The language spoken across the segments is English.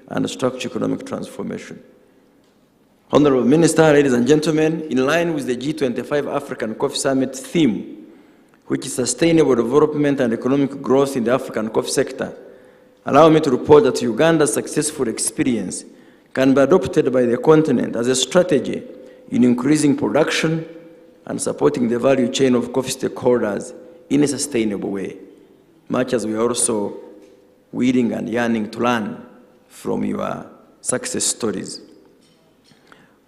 and structural economic transformation. Honorable Minister, ladies and gentlemen, in line with the G25 African Coffee Summit theme, which is sustainable development and economic growth in the African coffee sector, allow me to report that Uganda's successful experience can be adopted by the continent as a strategy in increasing production and supporting the value chain of coffee stakeholders in a sustainable way, much as we are also willing and yearning to learn from your success stories.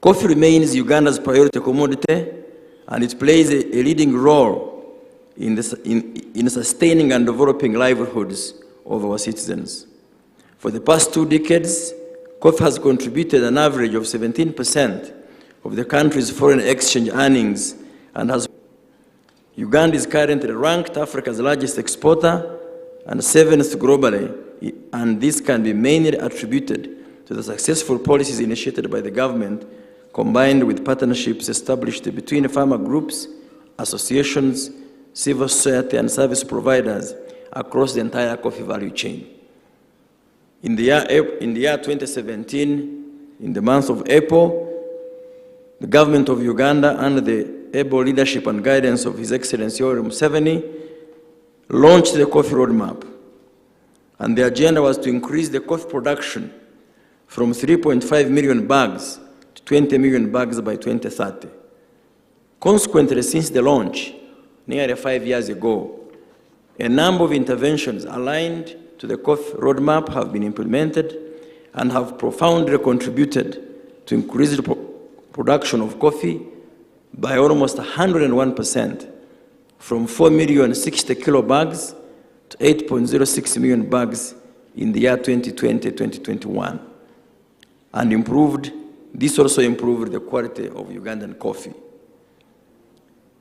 Coffee remains Uganda's priority commodity, and it plays a leading role in sustaining and developing livelihoods of our citizens. For the past 2 decades, coffee has contributed an average of 17% of the country's foreign exchange earnings, and Uganda is currently ranked Africa's largest exporter and 7th globally, and this can be mainly attributed to the successful policies initiated by the government, combined with partnerships established between farmer groups, associations, civil society, and service providers across the entire coffee value chain. In the year 2017, in the month of April, the government of Uganda, under the able leadership and guidance of His Excellency Yoweri Museveni, launched the coffee roadmap. And the agenda was to increase the coffee production from 3.5 million bags to 20 million bags by 2030. Consequently, since the launch, nearly 5 years ago, a number of interventions aligned to the coffee roadmap have been implemented and have profoundly contributed to increase the production of coffee by almost 101%, from 4,060 kilo bags to 8.06 million bags in the year 2020-2021, and this also improved the quality of Ugandan coffee.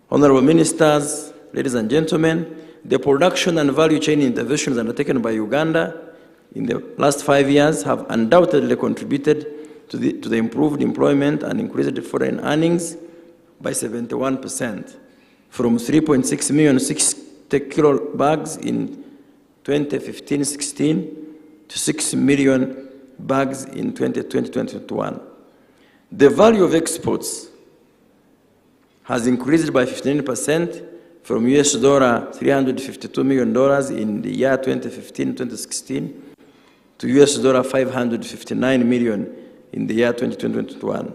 Honorable Ministers, ladies and gentlemen, the production and value chain interventions undertaken by Uganda in the last 5 years have undoubtedly contributed to the improved employment and increased foreign earnings by 71%, from 3.6 million 60 kilo bags in 2015-16 to 6 million bags in 2020-2021. The value of exports has increased by 15%, from $352 million in the year 2015-2016 to $559 million in the year 2020-2021.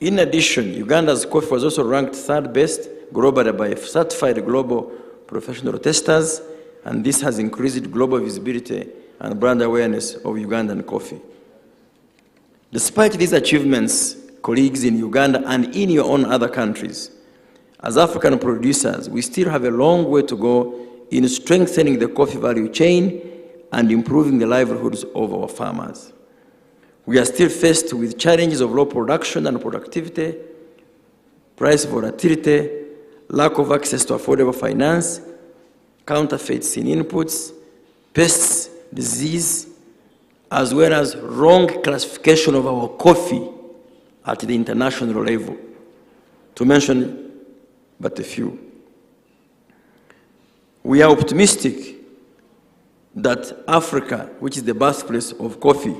In addition, Uganda's coffee was also ranked 3rd best globally by certified global professional testers, and this has increased global visibility and brand awareness of Ugandan coffee. Despite these achievements, colleagues in Uganda and in your own other countries, as African producers, we still have a long way to go in strengthening the coffee value chain and improving the livelihoods of our farmers. We are still faced with challenges of low production and productivity, price volatility, lack of access to affordable finance, counterfeits in inputs, pests, disease, as well as wrong classification of our coffee at the international level, to mention but a few. We are optimistic that Africa, which is the birthplace of coffee,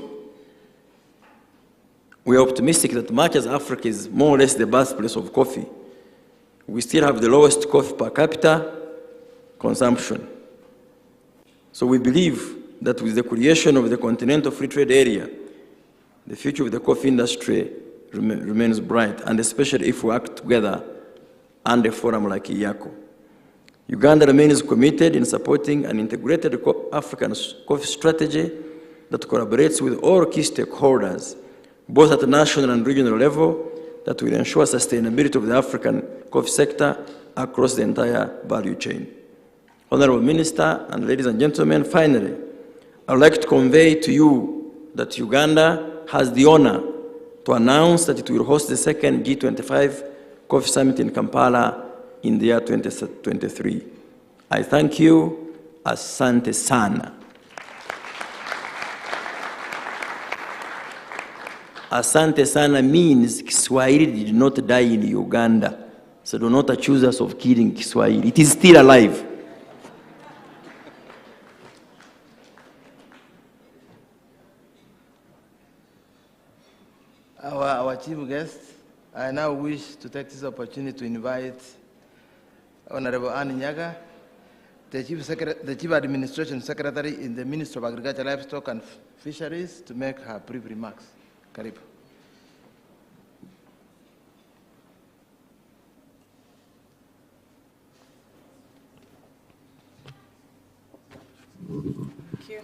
we are optimistic that much as Africa is more or less the birthplace of coffee, we still have the lowest coffee per capita consumption. So we believe that with the creation of the Continental Free Trade Area, the future of the coffee industry remains bright, and especially if we act together under a forum like IACO. Uganda remains committed in supporting an integrated African coffee strategy that collaborates with all key stakeholders, both at the national and regional level, that will ensure sustainability of the African coffee sector across the entire value chain. Honorable Minister and ladies and gentlemen, finally, I would like to convey to you that Uganda has the honor to announce that it will host the second G25 Coffee Summit in Kampala in the year 2023. I thank you. Asante sana. Asante sana means Kiswahili did not die in Uganda. So do not accuse us of killing Kiswahili. It is still alive. our chief guest, I now wish to take this opportunity to invite Honorable Anne Nyaga, the Chief Administration Secretary in the Ministry of Agriculture, Livestock and Fisheries, to make her brief remarks. Karibu. Thank you.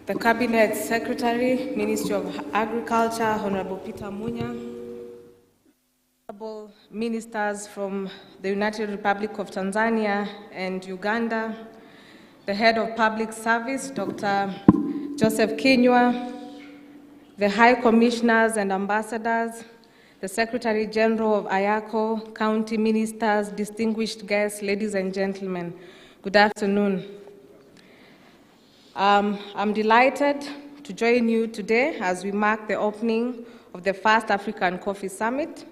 The Cabinet Secretary, Ministry of Agriculture, Honorable Peter Munya, honorable ministers from the United Republic of Tanzania and Uganda, the Head of Public Service, Dr. Joseph Kinyua, the High Commissioners and Ambassadors, the Secretary General of IACO, county ministers, distinguished guests, ladies and gentlemen, good afternoon. I'm delighted to join you today as we mark the opening of the first African Coffee Summit.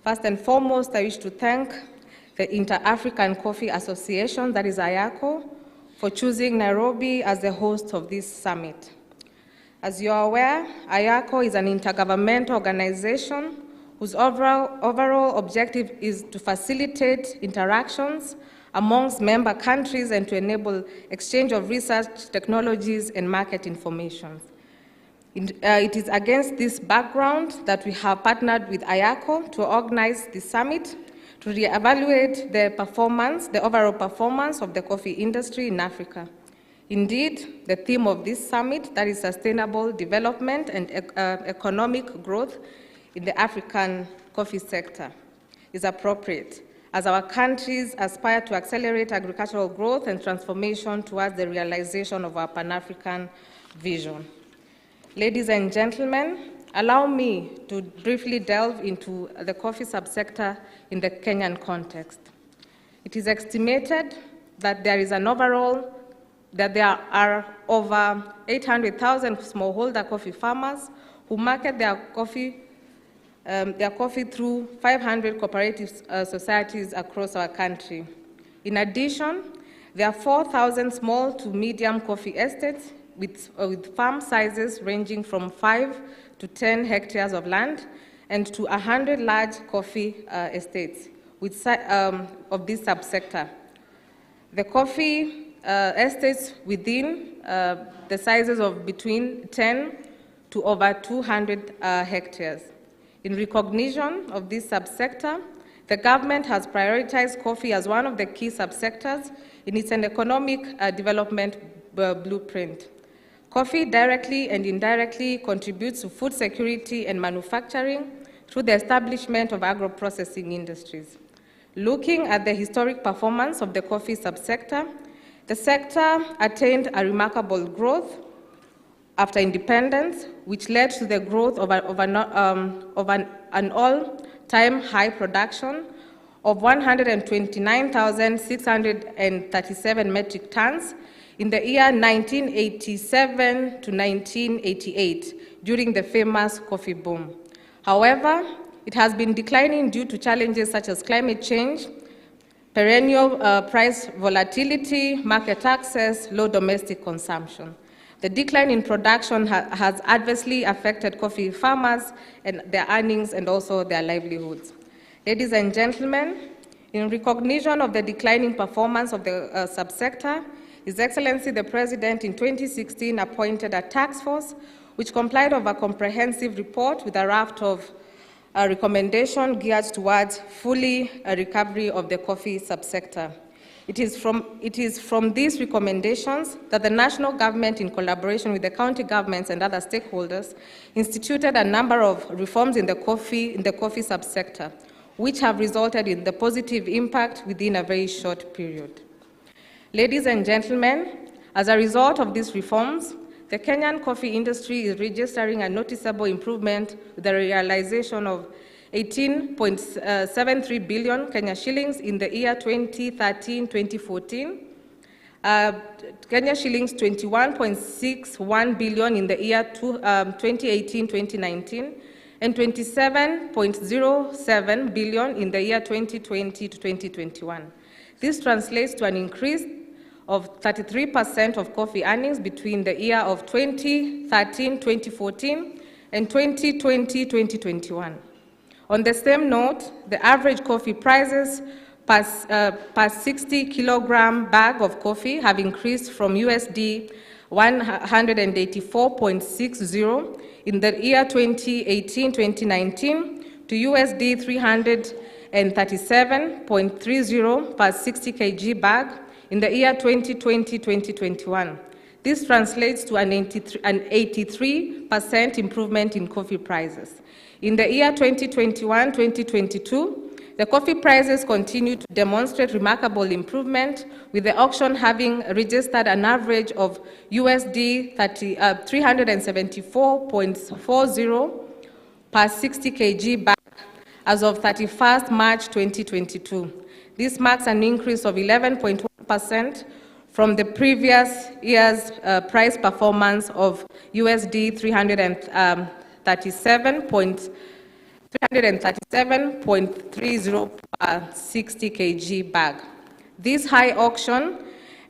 First and foremost, I wish to thank the Inter-African Coffee Association, that is IACO, for choosing Nairobi as the host of this summit. As you are aware, IACO is an intergovernmental organization whose overall objective is to facilitate interactions amongst member countries and to enable exchange of research, technologies, and market information. It is against this background that we have partnered with IACO to organize the summit to reevaluate the overall performance of the coffee industry in Africa. Indeed, the theme of this summit, that is sustainable development and economic growth in the African coffee sector, is appropriate as our countries aspire to accelerate agricultural growth and transformation towards the realization of our Pan-African vision. Ladies and gentlemen, allow me to briefly delve into the coffee subsector in the Kenyan context. It is estimated that there are over 800,000 smallholder coffee farmers who market their coffee through 500 cooperative societies across our country. In addition, there are 4,000 small to medium coffee estates with farm sizes ranging from 5 to 10 hectares of land and to 100 large coffee estates of this subsector. The coffee estates within the sizes of between 10 to over 200 hectares. In recognition of this subsector, the government has prioritized coffee as one of the key subsectors in its economic development blueprint. Coffee directly and indirectly contributes to food security and manufacturing through the establishment of agro-processing industries. Looking at the historic performance of the coffee subsector, the sector attained a remarkable growth after independence, which led to the growth of an all-time high production of 129,637 metric tons in the year 1987 to 1988, during the famous coffee boom. However, it has been declining due to challenges such as climate change, perennial price volatility, market access, low domestic consumption. The decline in production has adversely affected coffee farmers and their earnings and also their livelihoods. Ladies and gentlemen, in recognition of the declining performance of the subsector, His Excellency the President in 2016 appointed a task force which complied of a comprehensive report with a raft of recommendation geared towards fully recovery of the coffee subsector. It is from these recommendations that the national government, in collaboration with the county governments and other stakeholders, instituted a number of reforms in the coffee subsector, which have resulted in the positive impact within a very short period. Ladies and gentlemen, as a result of these reforms, the Kenyan coffee industry is registering a noticeable improvement with the realization of 18.73 billion Kenya shillings in the year 2013-2014, Kenya shillings 21.61 billion in the year 2018-2019, and 27.07 billion in the year 2020 to 2021. This translates to an increase of 33% of coffee earnings between the year of 2013-2014 and 2020-2021. On the same note, the average coffee prices per 60 kilogram bag of coffee have increased from USD 184.60 in the year 2018-2019 to USD 337.30 per 60 kg bag in the year 2020-2021. This translates to an 83% improvement in coffee prices. In the year 2021-2022, the coffee prices continue to demonstrate remarkable improvement, with the auction having registered an average of USD 374.40 per 60 kg bag as of 31st March 2022. This marks an increase of 11.1% from the previous year's price performance of USD 337.30 per 60 kg bag. This high auction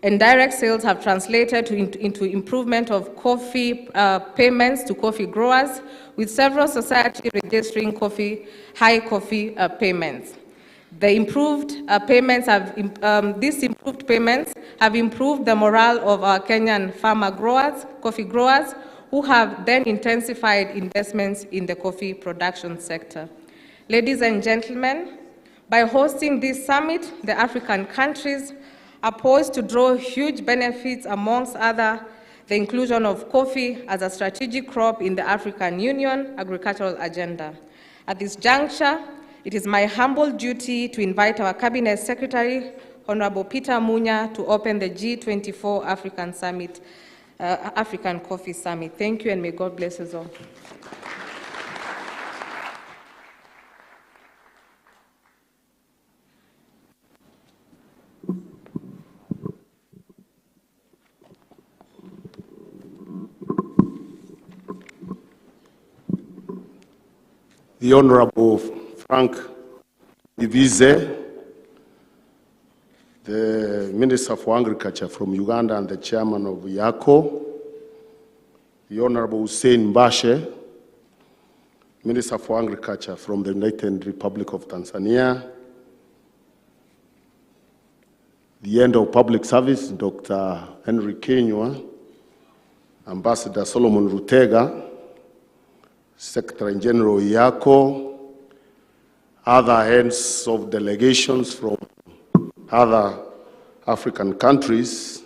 and direct sales have translated into improvement of coffee payments to coffee growers, with several societies registering high coffee payments. The improved payments these improved payments have improved the morale of our Kenyan coffee growers, who have then intensified investments in the coffee production sector. Ladies and gentlemen, by hosting this summit, the African countries are poised to draw huge benefits, amongst other, the inclusion of coffee as a strategic crop in the African Union agricultural agenda. At this juncture, it is my humble duty to invite our Cabinet Secretary, Honorable Peter Munya, to open the G24 African Coffee Summit. Thank you, and may God bless us all. The Honorable Frank Ivize, the Minister for Agriculture from Uganda and the Chairman of YACO, the Honorable Hussein Bashe, Minister for Agriculture from the United Republic of Tanzania, the End of Public Service, Dr. Henry Kenywa, Ambassador Solomon Rutega, Secretary General YACO, other heads of delegations from other African countries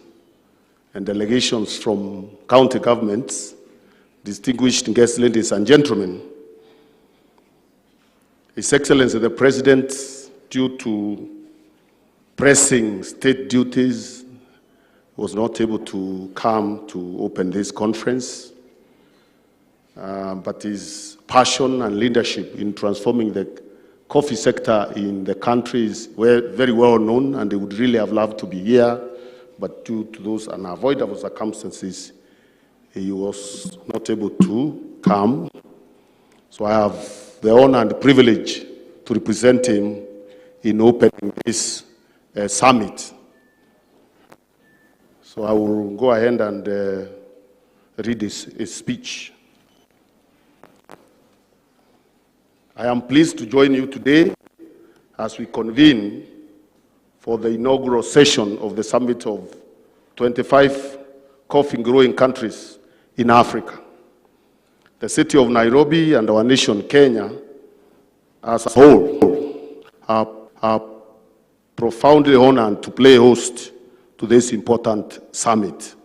and delegations from county governments, distinguished guests, ladies and gentlemen. His Excellency the President, due to pressing state duties, was not able to come to open this conference, but his passion and leadership in transforming the coffee sector in the country is very well known, and they would really have loved to be here, but due to those unavoidable circumstances, he was not able to come. So I have the honor and the privilege to represent him in opening this summit. So I will go ahead and read his speech. I am pleased to join you today as we convene for the inaugural session of the summit of 25 coffee-growing countries in Africa. The city of Nairobi and our nation, Kenya, as a whole, are profoundly honored to play host to this important summit.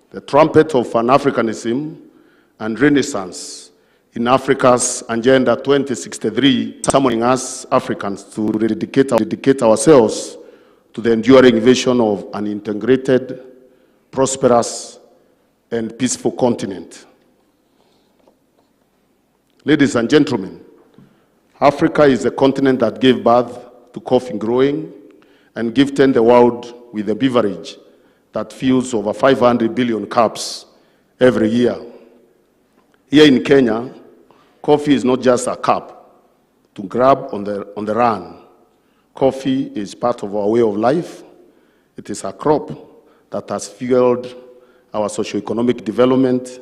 The trumpet of Pan-Africanism and Renaissance in Africa's Agenda 2063, summoning us Africans to dedicate ourselves to the enduring vision of an integrated, prosperous, and peaceful continent. Ladies and gentlemen, Africa is a continent that gave birth to coffee growing and gifted the world with a beverage that fills over 500 billion cups every year. Here in Kenya, coffee is not just a cup to grab on the run. Coffee is part of our way of life, It is a crop that has fueled our socio-economic development,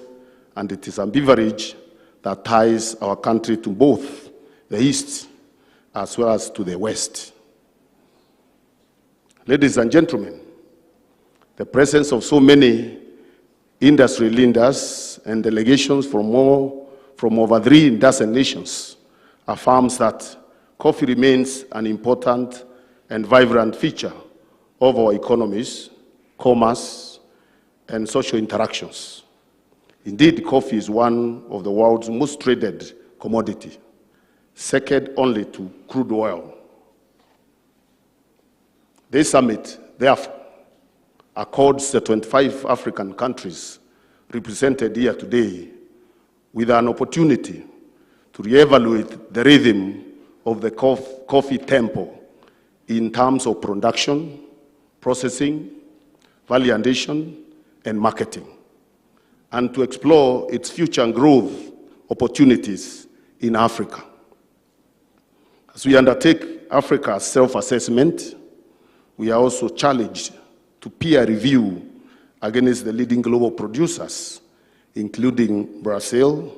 and it is a beverage that ties our country to both the East as well as to the West. Ladies and gentlemen, the presence of so many industry leaders and delegations from over 3 dozen nations affirms that coffee remains an important and vibrant feature of our economies, commerce, and social interactions. Indeed, coffee is one of the world's most traded commodities, second only to crude oil. This summit, therefore, accords the 25 African countries represented here today with an opportunity to reevaluate the rhythm of the coffee tempo in terms of production, processing, value addition, and marketing, and to explore its future growth opportunities in Africa. As we undertake Africa's self-assessment, we are also challenged to peer review against the leading global producers, including Brazil,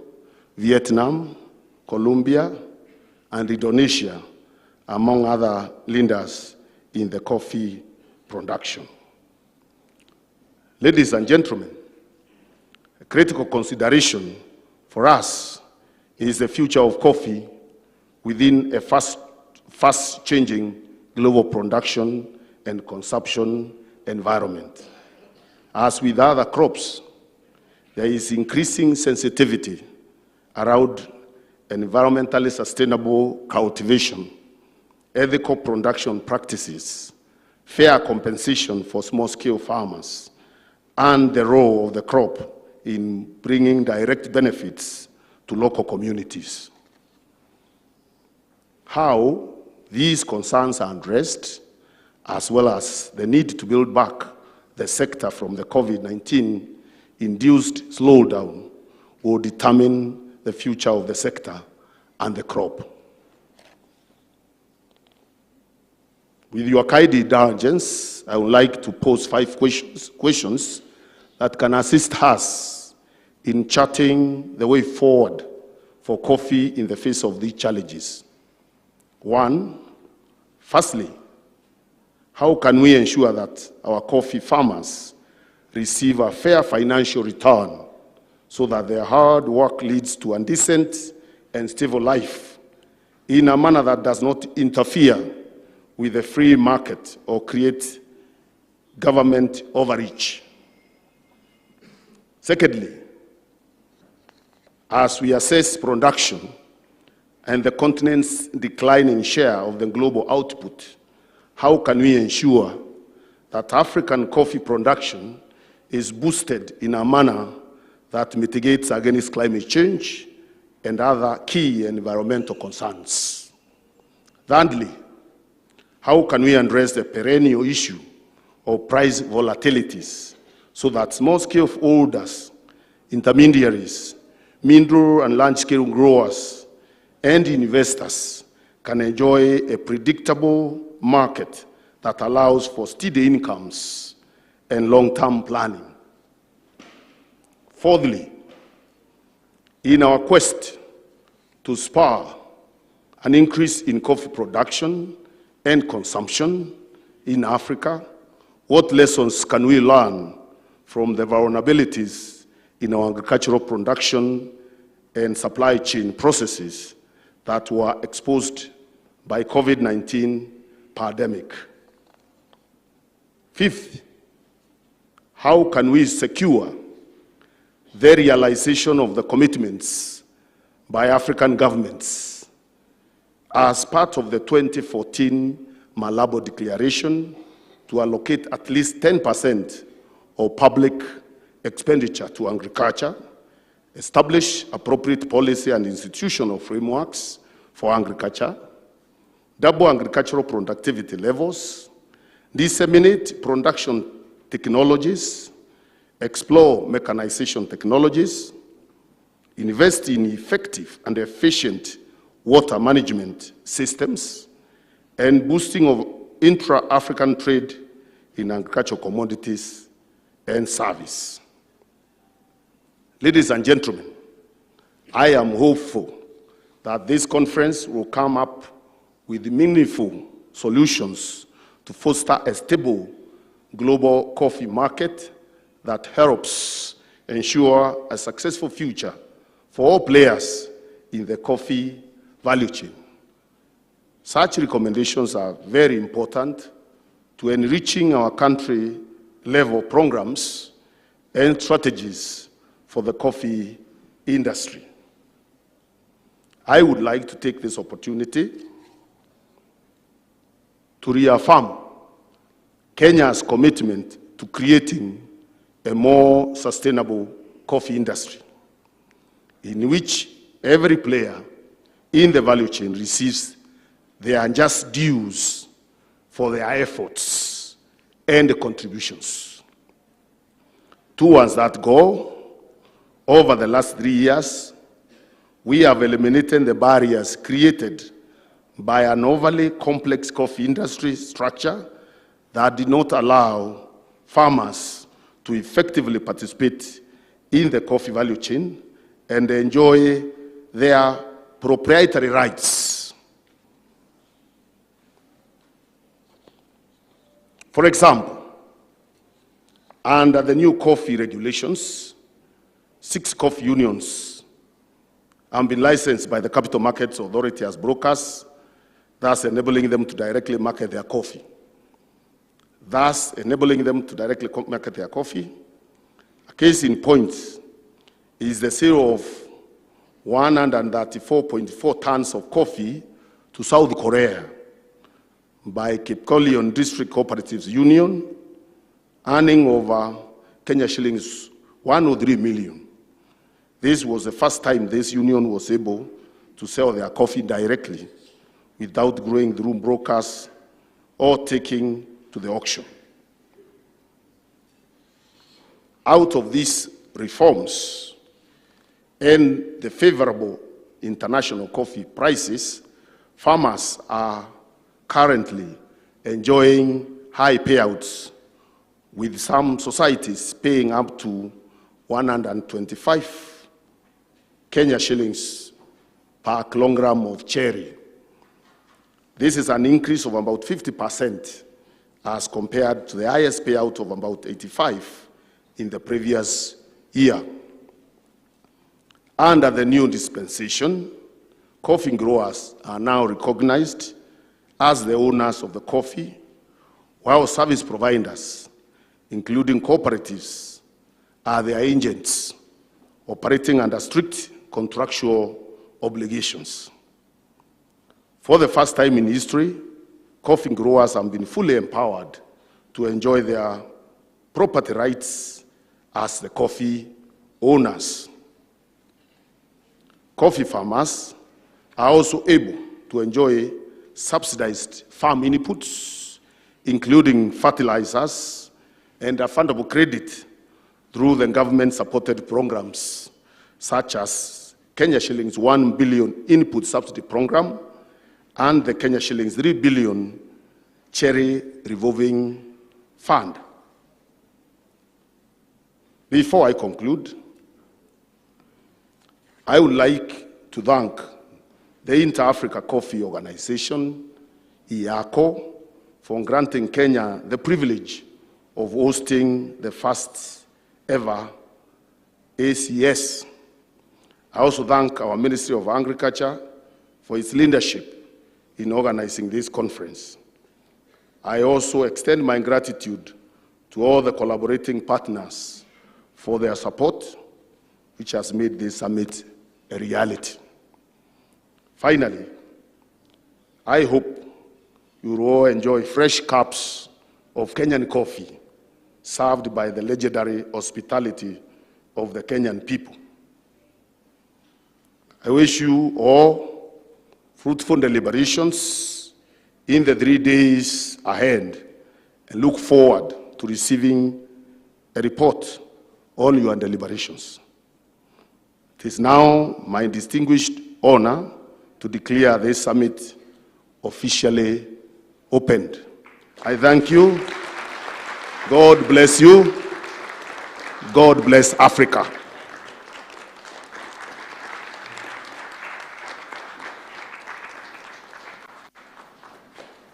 Vietnam, Colombia, and Indonesia, among other leaders in the coffee production. Ladies and gentlemen, a critical consideration for us is the future of coffee within a fast-changing global production and consumption environment. As with other crops, there is increasing sensitivity around environmentally sustainable cultivation, ethical production practices, fair compensation for small-scale farmers, and the role of the crop in bringing direct benefits to local communities. How these concerns are addressed, as well as the need to build back the sector from the COVID-19 induced slowdown, will determine the future of the sector and the crop. With your kind indulgence, I would like to pose 5 questions that can assist us in charting the way forward for coffee in the face of these challenges. 1, firstly, how can we ensure that our coffee farmers receive a fair financial return so that their hard work leads to a decent and stable life in a manner that does not interfere with the free market or create government overreach? Secondly, as we assess production and the continent's declining share of the global output, how can we ensure that African coffee production is boosted in a manner that mitigates against climate change and other key environmental concerns? Thirdly, how can we address the perennial issue of price volatilities so that small-scale holders, intermediaries, middle and large-scale growers, and investors can enjoy a predictable market that allows for steady incomes and long-term planning? Fourthly, in our quest to spur an increase in coffee production and consumption in Africa, what lessons can we learn from the vulnerabilities in our agricultural production and supply chain processes that were exposed by COVID-19 pandemic? Fifth, how can we secure the realization of the commitments by African governments as part of the 2014 Malabo Declaration to allocate at least 10% of public expenditure to agriculture, establish appropriate policy and institutional frameworks for agriculture, double agricultural productivity levels, disseminate production technologies, explore mechanization technologies, invest in effective and efficient water management systems, and boosting of intra-African trade in agricultural commodities and service. Ladies and gentlemen, I am hopeful that this conference will come up with meaningful solutions to foster a stable global coffee market that helps ensure a successful future for all players in the coffee value chain. Such recommendations are very important to enriching our country-level programs and strategies for the coffee industry. I would like to take this opportunity to reaffirm Kenya's commitment to creating a more sustainable coffee industry, in which every player in the value chain receives their unjust dues for their efforts and contributions. Towards that goal, over the last 3 years, we have eliminated the barriers created by an overly complex coffee industry structure that did not allow farmers to effectively participate in the coffee value chain and enjoy their proprietary rights. For example, under the new coffee regulations, 6 coffee unions have been licensed by the Capital Markets Authority as brokers, thus enabling them to directly market their coffee. A case in point is the sale of 134.4 tons of coffee to South Korea by Kipkolion District Cooperatives Union, earning over Kenya shillings 103 million. This was the first time this union was able to sell their coffee directly without going through brokers or taking to the auction. Out of these reforms and the favorable international coffee prices, farmers are currently enjoying high payouts, with some societies paying up to 125 Kenya shillings per kilogram of cherry. This is an increase of about 50% as compared to the highest payout of about 85 in the previous year. Under the new dispensation, coffee growers are now recognized as the owners of the coffee, while service providers, including cooperatives, are their agents, operating under strict contractual obligations. For the first time in history, coffee growers have been fully empowered to enjoy their property rights as the coffee owners. Coffee farmers are also able to enjoy subsidized farm inputs, including fertilizers and refundable credit through the government-supported programs, such as Kenya shillings 1 billion input subsidy program and the Kenya shillings 3 billion cherry revolving fund. Before I conclude, I would like to thank the Inter-Africa Coffee Organization, IACO, for granting Kenya the privilege of hosting the first ever ACS. I also thank our Ministry of Agriculture for its leadership in organizing this conference. I also extend my gratitude to all the collaborating partners for their support, which has made this summit a reality. Finally, I hope you will all enjoy fresh cups of Kenyan coffee served by the legendary hospitality of the Kenyan people. I wish you all fruitful deliberations in the 3 days ahead and look forward to receiving a report on your deliberations. It is now my distinguished honor to declare this summit officially opened. I thank you. God bless you. God bless Africa.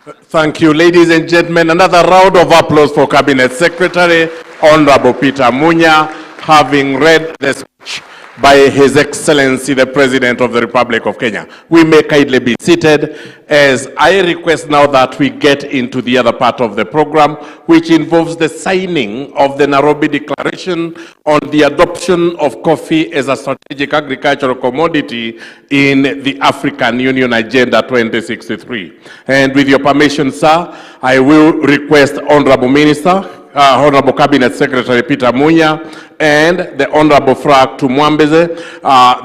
Thank you, ladies and gentlemen. Another round of applause for Cabinet Secretary, Honorable Peter Munya, having read the speech by His Excellency, the President of the Republic of Kenya. We may kindly be seated as I request now that we get into the other part of the program, which involves the signing of the Nairobi Declaration on the adoption of coffee as a strategic agricultural commodity in the African Union Agenda 2063. And with your permission, sir, I will request Honorable Minister, Honorable Cabinet Secretary Peter Munya, and the Honorable Frank Tumwambeze,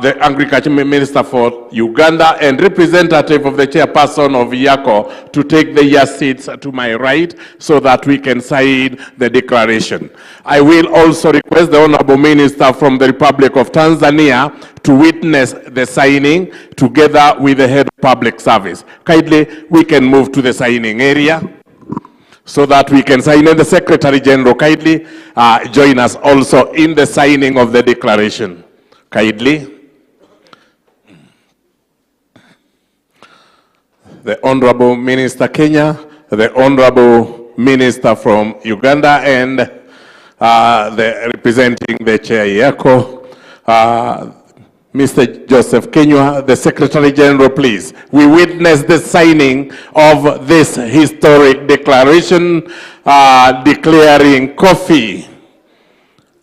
the Agriculture Minister for Uganda, and representative of the chairperson of IACO, to take their seats to my right so that we can sign the declaration. I will also request the Honorable Minister from the Republic of Tanzania to witness the signing together with the Head of Public Service. Kindly, we can move to the signing area so that we can sign. And the Secretary General, kindly join us also in the signing of the declaration. Kindly. The Honorable Minister Kenya, the Honorable Minister from Uganda, and the representing the Chair IACO, Mr. Joseph Kenywa, the Secretary General, please. We witness the signing of this historic declaration declaring coffee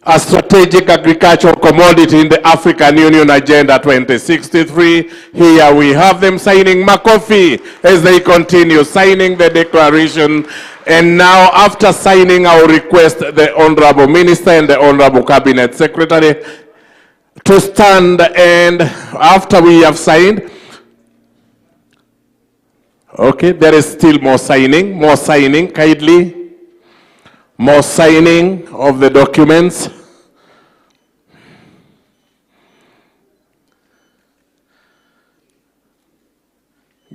a strategic agricultural commodity in the African Union Agenda 2063. Here we have them signing coffee as they continue signing the declaration. And now, after signing, I will request the Honorable Minister and the Honorable Cabinet Secretary to stand, and after we have signed, okay, there is still more signing, kindly, more signing of the documents.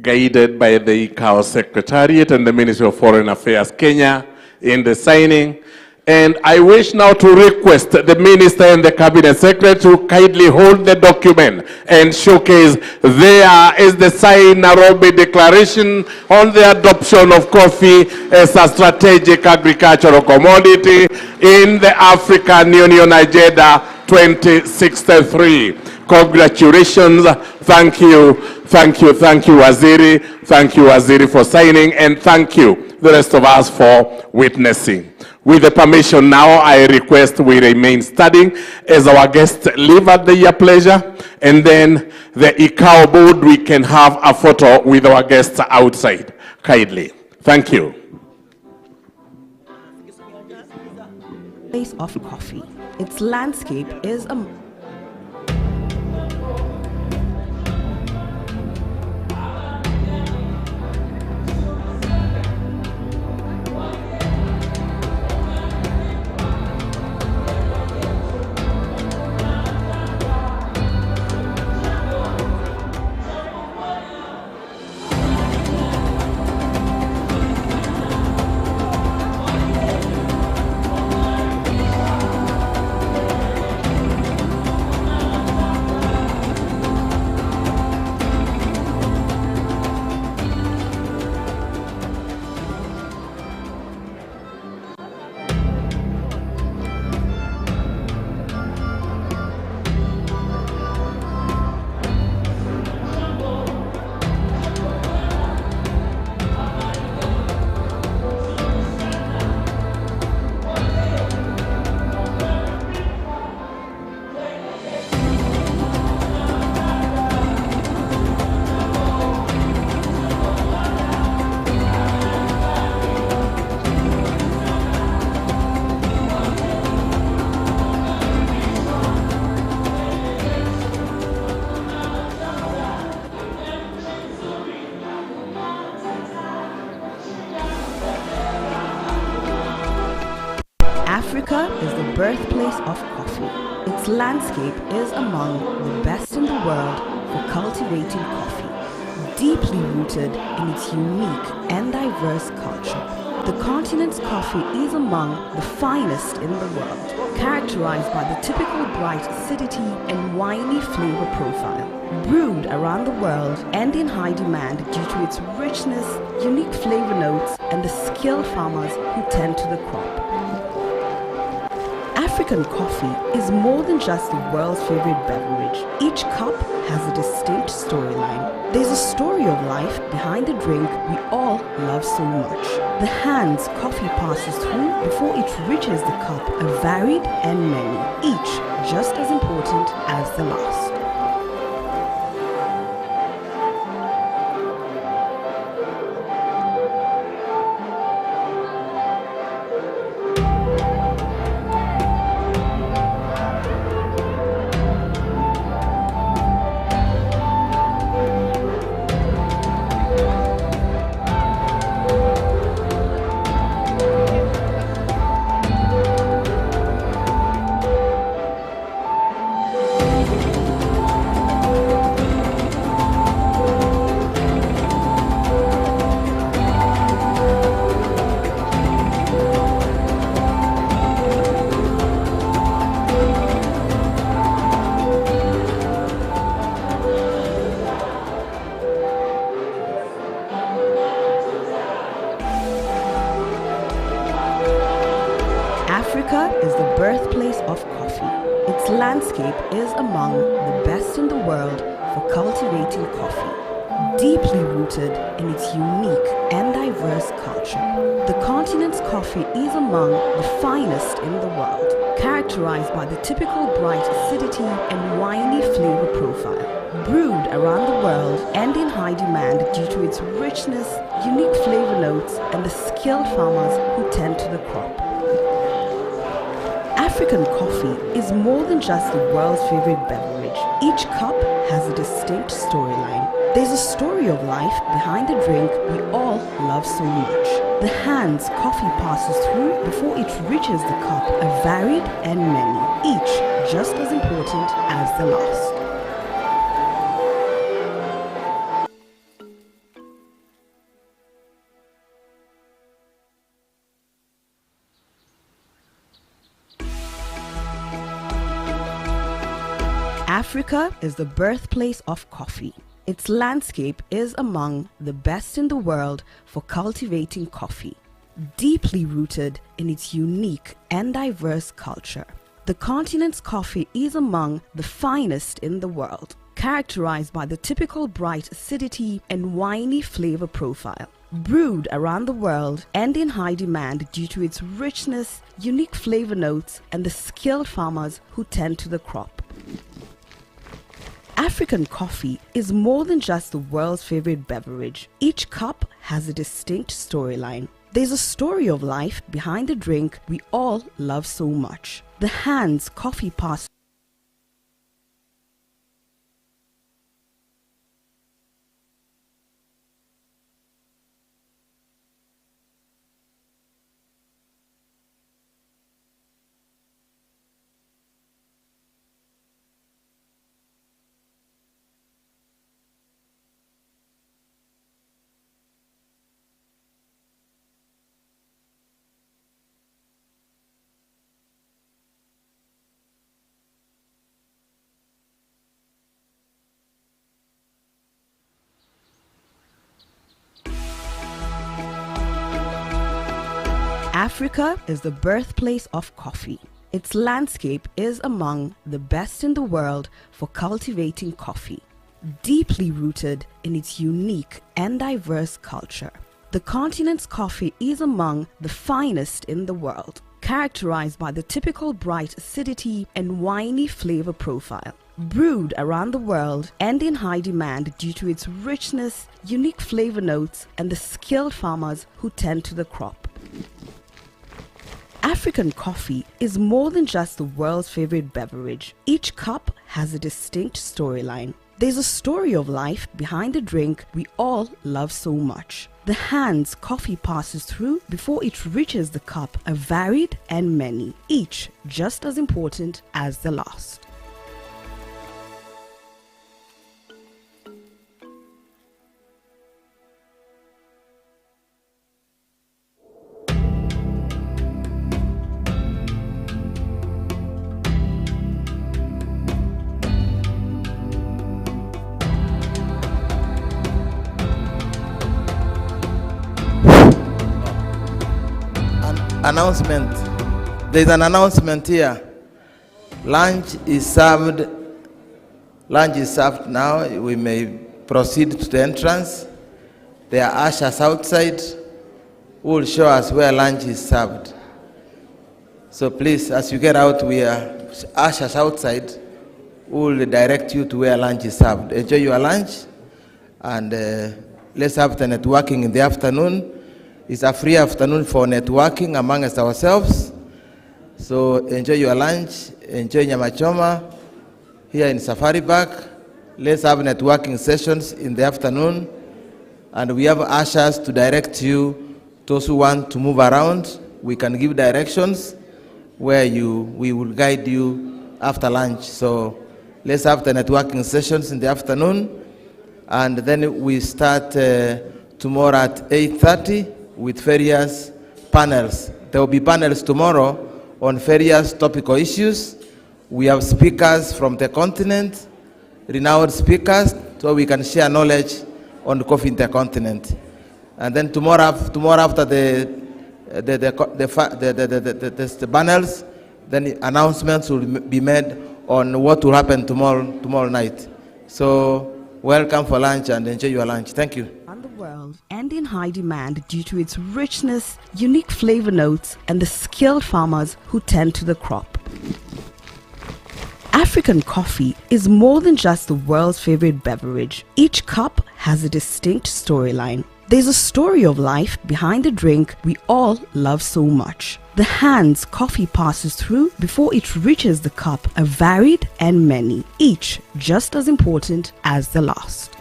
Guided by the ICAO Secretariat and the Ministry of Foreign Affairs Kenya in the signing. And I wish now to request the Minister and the Cabinet Secretary to kindly hold the document and showcase there is the signed Nairobi Declaration on the adoption of coffee as a strategic agricultural commodity in the African Union Agenda 2063. Congratulations. Thank you, Waziri. Thank you, Waziri, for signing, and thank you, the rest of us, for witnessing. With the permission now, I request we remain standing as our guests leave at their pleasure, and then the ICAO board, we can have a photo with our guests outside. Kindly. Thank you. Place of coffee. Its landscape is a Africa is the birthplace of coffee. Its landscape is among the best in the world for cultivating coffee, deeply rooted in its unique and diverse culture. The continent's coffee is among the finest in the world, characterized by the typical bright acidity and winey flavor profile. Brewed around the world and in high demand due to its richness, unique flavor notes, and the skilled farmers who tend to the crop. African coffee is more than just the world's favorite beverage. Each cup has a distinct storyline. There's a story of life behind the drink we all love so much. The hands coffee passes through before it reaches the cup are varied and many, each just as important as the last. Africa is the birthplace of coffee. Its landscape is among the best in the world for cultivating coffee, deeply rooted in its unique and diverse culture. The continent's coffee is among the finest in the world, characterized by the typical bright acidity and winey flavor profile. Brewed around the world and in high demand due to its richness, unique flavor notes, and the skilled farmers who tend to the crop. African coffee is more than just the world's favorite beverage. Each cup has a distinct storyline. There's a story of life behind the drink we all love so much. The hands coffee passes through before it reaches the cup are varied and many, each just as important as the last. Africa is the birthplace of coffee. Its landscape is among the best in the world for cultivating coffee, deeply rooted in its unique and diverse culture. The continent's coffee is among the finest in the world, characterized by the typical bright acidity and winey flavor profile. Brewed around the world and in high demand due to its richness, unique flavor notes, and the skilled farmers who tend to the crop. African coffee is more than just the world's favorite beverage. Each cup has a distinct storyline. There's a story of life behind the drink we all love so much. The hands coffee passes Africa is the birthplace of coffee. Its landscape is among the best in the world for cultivating coffee, deeply rooted in its unique and diverse culture. The continent's coffee is among the finest in the world, characterized by the typical bright acidity and winey flavor profile. Brewed around the world and in high demand due to its richness, unique flavor notes, and the skilled farmers who tend to the crop. African coffee is more than just the world's favorite beverage. Each cup has a distinct storyline. There's a story of life behind the drink we all love so much. The hands coffee passes through before it reaches the cup are varied and many, each just as important as the last. announcement. There's an announcement here. Lunch is served now. We may proceed to the entrance. There are ushers outside who will show us where lunch is served. So please, as you get out, we are ushers outside who will direct you to where lunch is served. Enjoy your lunch, and let's have the networking in the afternoon. It's a free afternoon for networking amongst ourselves. So enjoy your lunch, enjoy nyama choma here in Safari Park. Let's have networking sessions in the afternoon. And we have ushers to direct you. Those who want to move around, we can give directions where we will guide you after lunch. So let's have the networking sessions in the afternoon. And then we start tomorrow at 8:30 with various panels. There will be panels tomorrow on various topical issues. We have speakers from the continent, renowned speakers, so we can share knowledge on the coffee in the continent. And then tomorrow after the panels, then announcements will be made on what will happen tomorrow night. So welcome for lunch and enjoy your lunch. Thank you. Around the world and in high demand due to its richness, unique flavor notes, and the skilled farmers who tend to the crop. African coffee is more than just the world's favorite beverage. Each cup has a distinct storyline. There's a story of life behind the drink we all love so much. The hands coffee passes through before it reaches the cup are varied and many, each just as important as the last.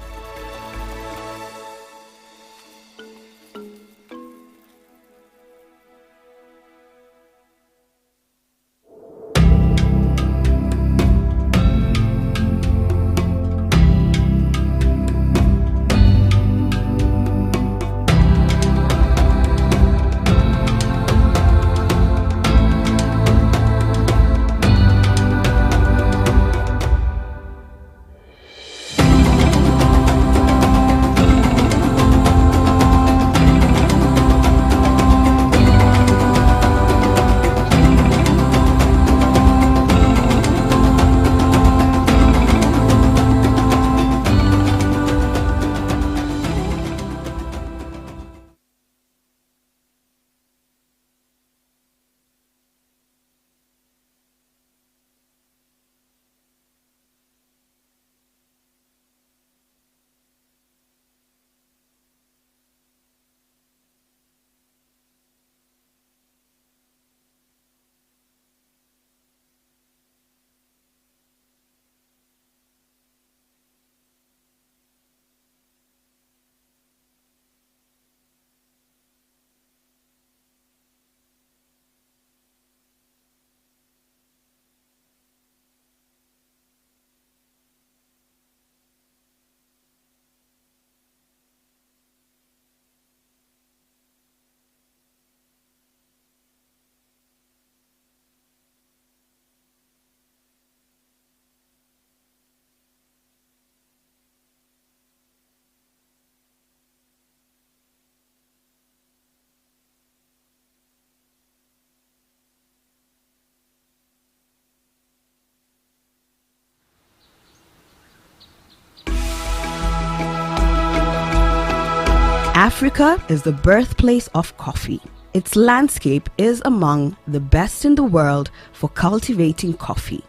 Africa is the birthplace of coffee. Its landscape is among the best in the world for cultivating coffee,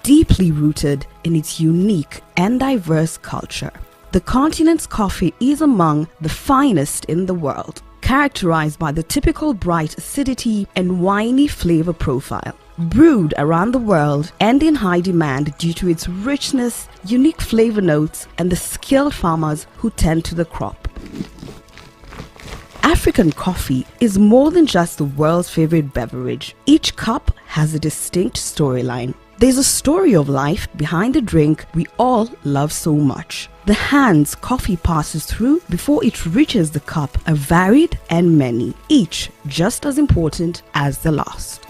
deeply rooted in its unique and diverse culture. The continent's coffee is among the finest in the world, characterized by the typical bright acidity and winey flavor profile. Brewed around the world and in high demand due to its richness, unique flavor notes, and the skilled farmers who tend to the crop. African coffee is more than just the world's favorite beverage. Each cup has a distinct storyline. There's a story of life behind the drink we all love so much. The hands coffee passes through before it reaches the cup are varied and many, each just as important as the last.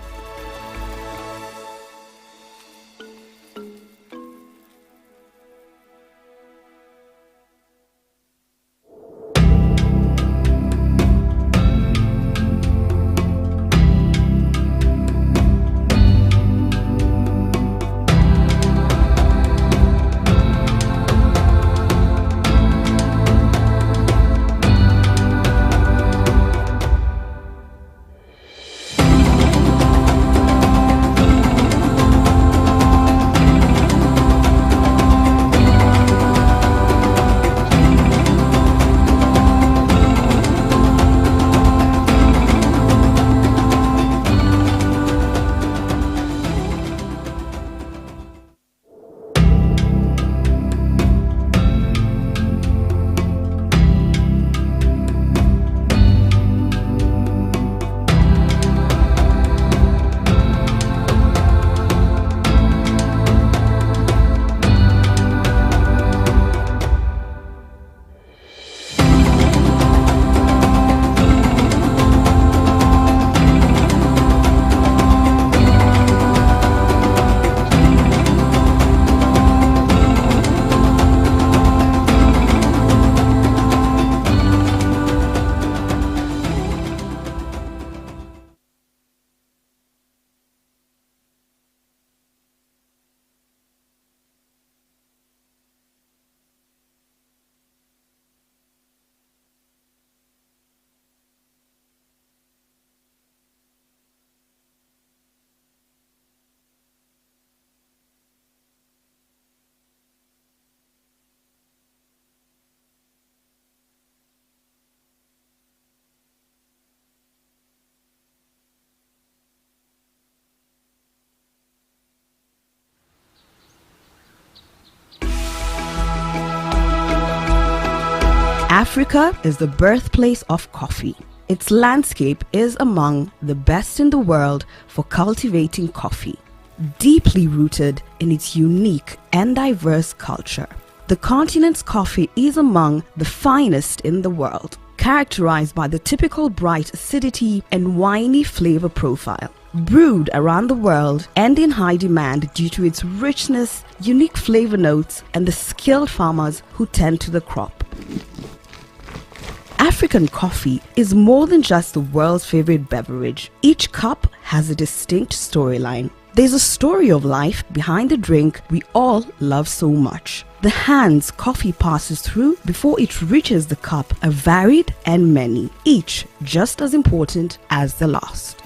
Africa is the birthplace of coffee. Its landscape is among the best in the world for cultivating coffee, deeply rooted in its unique and diverse culture. The continent's coffee is among the finest in the world, characterized by the typical bright acidity and winey flavor profile. Brewed around the world and in high demand due to its richness, unique flavor notes, and the skilled farmers who tend to the crop. African coffee is more than just the world's favorite beverage. Each cup has a distinct storyline. There's a story of life behind the drink we all love so much. The hands coffee passes through before it reaches the cup are varied and many, each just as important as the last.